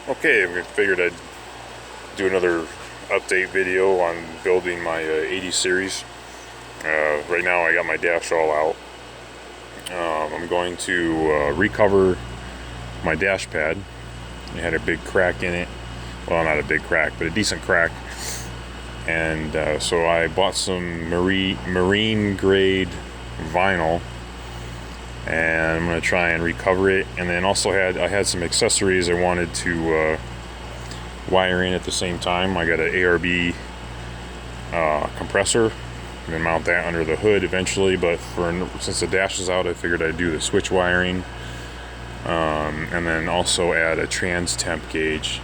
Okay, I figured I'd do another update video on building my 80 series. Right now I got my dash all out. I'm going to recover my dash pad. It had a big crack in it. Well, not a big crack, but a decent crack. And so I bought some marine grade vinyl, and I'm going to try and recover it. And then also I had some accessories I wanted to wire in at the same time. I got an ARB compressor. I'm going to mount that under the hood eventually, but since the dash is out, I figured I'd do the switch wiring, and then also add a trans temp gauge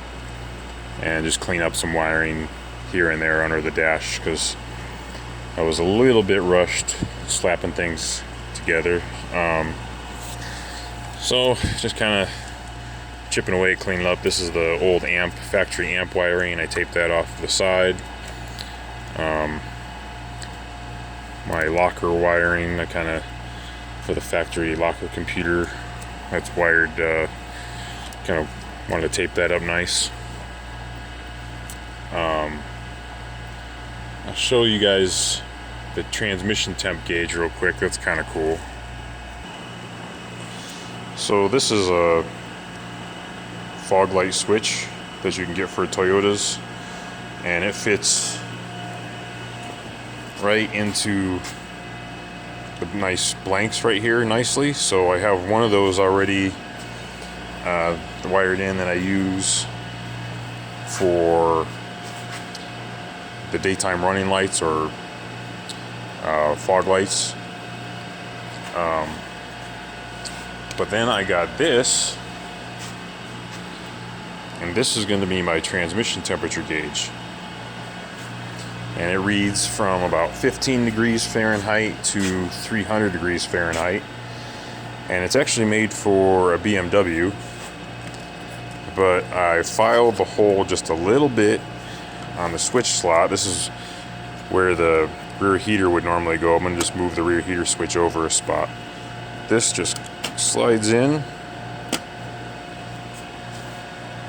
and just clean up some wiring here and there under the dash, because I was a little bit rushed slapping things together. So just kind of chipping away, cleaning up. This is the old factory amp wiring. I taped that off to the side. My locker wiring, I kind of, for the factory locker computer, that's wired, kind of wanted to tape that up nice. I'll show you guys the transmission temp gauge real quick. That's kind of cool. So this is a fog light switch that you can get for Toyotas, and it fits right into the nice blanks right here nicely. So I have one of those already wired in that I use for the daytime running lights or fog lights. But then I got this, and this is going to be my transmission temperature gauge. And it reads from about 15 degrees Fahrenheit to 300 degrees Fahrenheit. And it's actually made for a BMW, but I filed the hole just a little bit on the switch slot. This is where the rear heater would normally go. I'm going to just move the rear heater switch over a spot. This just slides in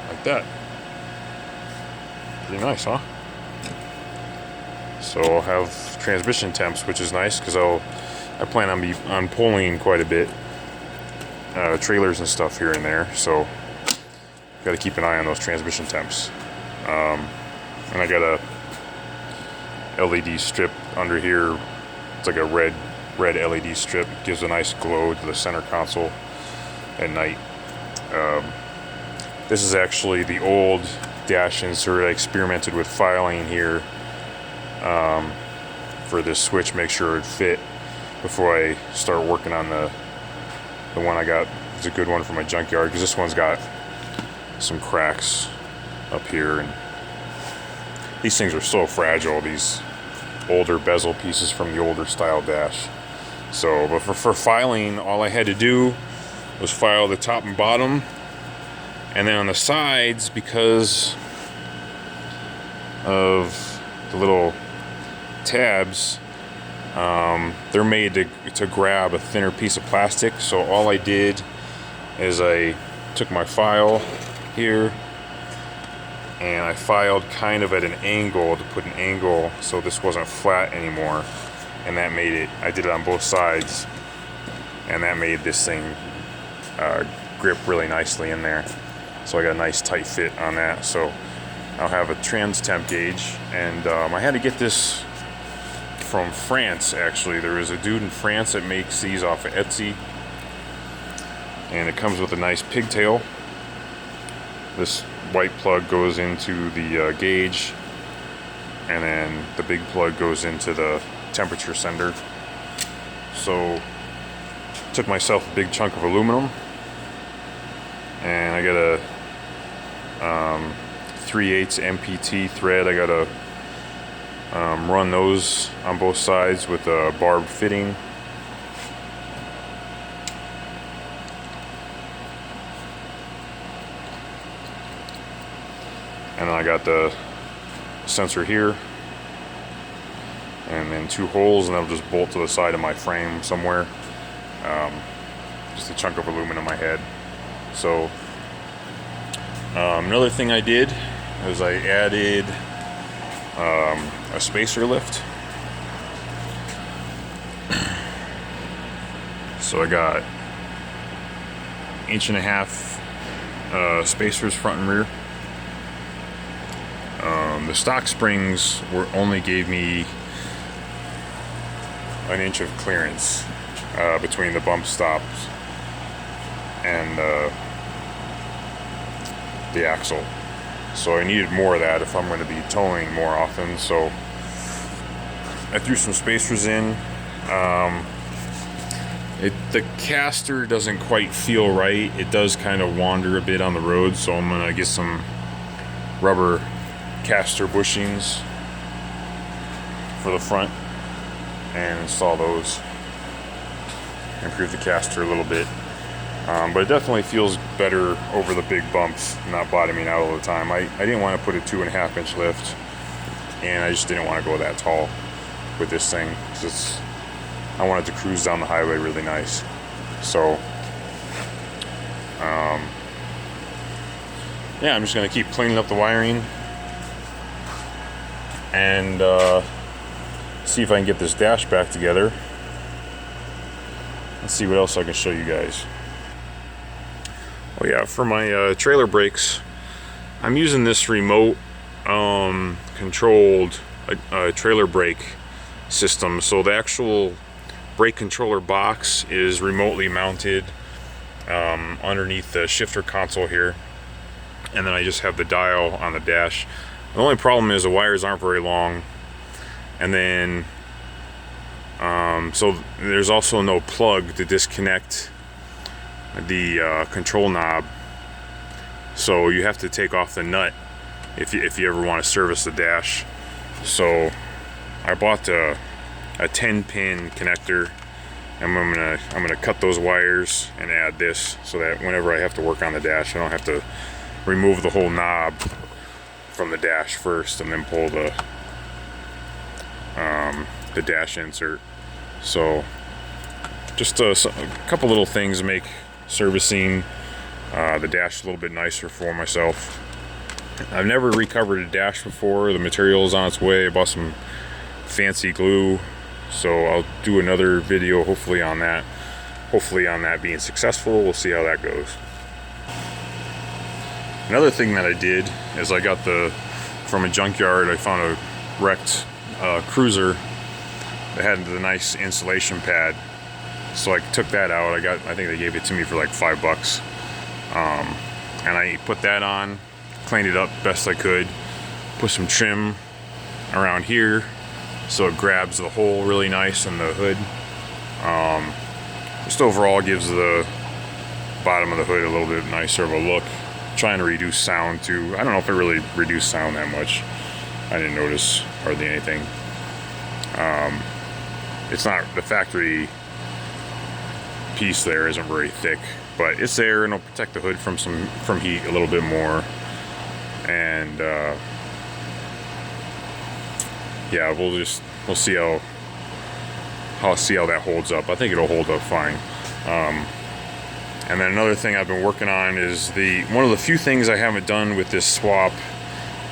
like that. Pretty nice, huh? So I'll have transmission temps, which is nice, because I plan on pulling quite a bit, trailers and stuff here and there. So got to keep an eye on those transmission temps. And I got a LED strip under here. It's like a red LED strip. Gives a nice glow to the center console at night. This is actually the old dash insert. I experimented with filing here for this switch, make sure it fit before I start working on the one I got. It's a good one from my junkyard, because this one's got some cracks up here, and these things are so fragile, these older bezel pieces from the older style dash. So, but for filing, all I had to do was file the top and bottom, and then on the sides, because of the little tabs, they're made to grab a thinner piece of plastic. So all I did is I took my file here and I filed kind of at an angle to put an angle so this wasn't flat anymore, and that made it, I did it on both sides, and that made this thing grip really nicely in there. So I got a nice tight fit on that. So I'll have a trans temp gauge, and I had to get this from France. Actually, there is a dude in France that makes these off of Etsy, and it comes with a nice pigtail. This white plug goes into the gauge, and then the big plug goes into the temperature sender. So took myself a big chunk of aluminum, and I got a 3/8 MPT thread. I gotta run those on both sides with a barbed fitting. And then I got the sensor here, and then two holes, and that'll just bolt to the side of my frame somewhere. Just a chunk of aluminum I had. So Another thing I did is I added a spacer lift. So I got 1.5 inch spacers front and rear. The stock springs only gave me 1 inch of clearance between the bump stops and the axle. So I needed more of that if I'm going to be towing more often. So I threw some spacers in. The caster doesn't quite feel right. It does kind of wander a bit on the road, so I'm gonna get some rubber caster bushings for the front and install those. Improve the caster a little bit. But it definitely feels better over the big bumps, not bottoming out all the time. I didn't want to put a 2.5 inch lift, and I just didn't want to go that tall with this thing, because I wanted to cruise down the highway really nice. So yeah, I'm just going to keep cleaning up the wiring and see if I can get this dash back together. Let's see what else I can show you guys. Oh yeah, for my trailer brakes, I'm using this remote controlled trailer brake system. So the actual brake controller box is remotely mounted underneath the shifter console here, and then I just have the dial on the dash. The only problem is the wires aren't very long, and then so there's also no plug to disconnect the control knob, so you have to take off the nut if you ever want to service the dash. So I bought a 10-pin connector, and I'm gonna cut those wires and add this, so that whenever I have to work on the dash, I don't have to remove the whole knob from the dash first and then pull the dash insert. So just a couple little things to make servicing the dash a little bit nicer for myself. I've never recovered a dash before. The material is on its way. I bought some fancy glue, so I'll do another video hopefully on that being successful. We'll see how that goes. Another thing that I did is I got from a junkyard, I found a wrecked cruiser that had the nice insulation pad. So I took that out. I think they gave it to me for like $5. And I put that on, cleaned it up best I could, put some trim around here so it grabs the hole really nice in the hood. Just overall gives the bottom of the hood a little bit nicer of a look. Trying to reduce sound too. I don't know if it really reduced sound that much. I didn't notice hardly anything. It's not, the factory piece there isn't very thick, but it's there, and it'll protect the hood from heat a little bit more. And yeah, we'll see how that holds up. I think it'll hold up fine. And then another thing I've been working on is one of the few things I haven't done with this swap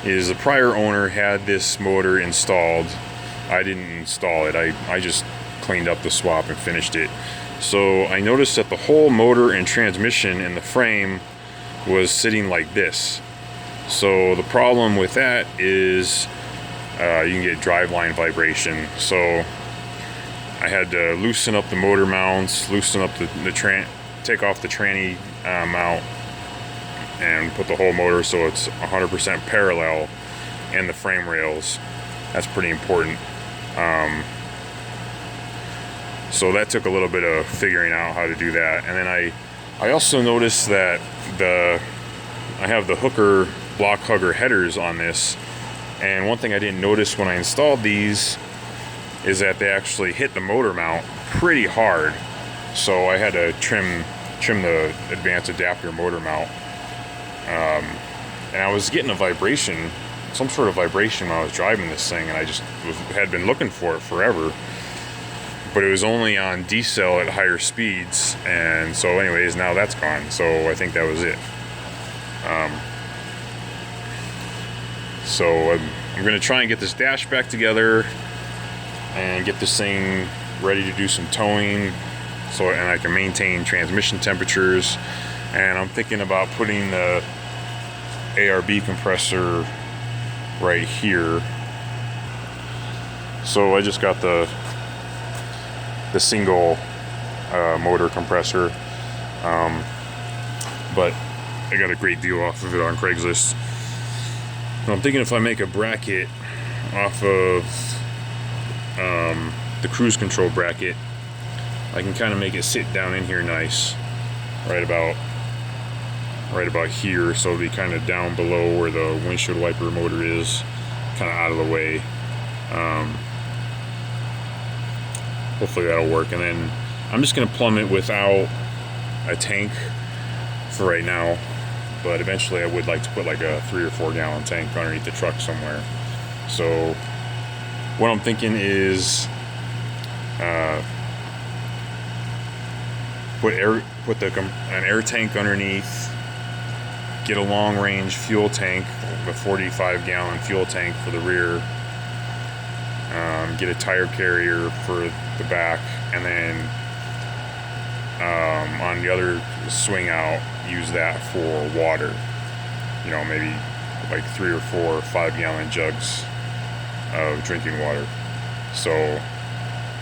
is the prior owner had this motor installed. I didn't install it. I just cleaned up the swap and finished it. So I noticed that the whole motor and transmission in the frame was sitting like this. So the problem with that is you can get driveline vibration. So I had to loosen up the motor mounts, loosen up take off the tranny mount, and put the whole motor so it's 100% parallel in the frame rails. That's pretty important. So that took a little bit of figuring out how to do that. And then I also noticed that I have the Hooker block hugger headers on this, and one thing I didn't notice when I installed these is that they actually hit the motor mount pretty hard. So I had to trim the advanced adapter motor mount, and I was getting a vibration, some sort of vibration when I was driving this thing, and I just had been looking for it forever, but it was only on decel at higher speeds. And so anyways, now that's gone, so I think that was it. So I'm gonna try and get this dash back together and get this thing ready to do some towing, and I can maintain transmission temperatures. And I'm thinking about putting the ARB compressor right here. So I just got the single motor compressor, but I got a great deal off of it on Craigslist. I'm thinking if I make a bracket off of the cruise control bracket, I can kind of make it sit down in here nice, right about here, so it'll be kind of down below where the windshield wiper motor is, kind of out of the way. Hopefully that'll work. And then I'm just gonna plumb it without a tank for right now, but eventually I would like to put like a 3 or 4 gallon tank underneath the truck somewhere. So what I'm thinking is put an air tank underneath, get a long range fuel tank, a 45 gallon fuel tank for the rear, get a tire carrier for the back, and then on the other swing out, use that for water. You know, maybe like 3 or 4 or 5 gallon jugs of drinking water. So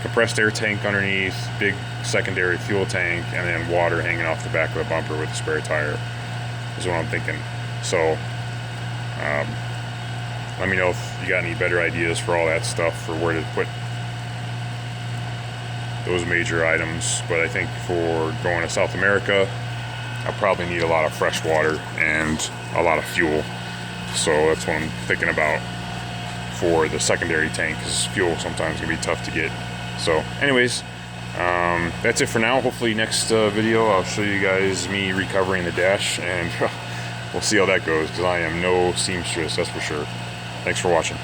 compressed air tank underneath, big secondary fuel tank, and then water hanging off the back of the bumper with a spare tire is what I'm thinking. So let me know if you got any better ideas for all that stuff, for where to put those major items. But I think for going to South America, I'll probably need a lot of fresh water and a lot of fuel. So that's what I'm thinking about for the secondary tank, because fuel sometimes can be tough to get. So anyways, that's it for now. Hopefully next video I'll show you guys me recovering the dash, and we'll see how that goes, because I am no seamstress, that's for sure. Thanks for watching.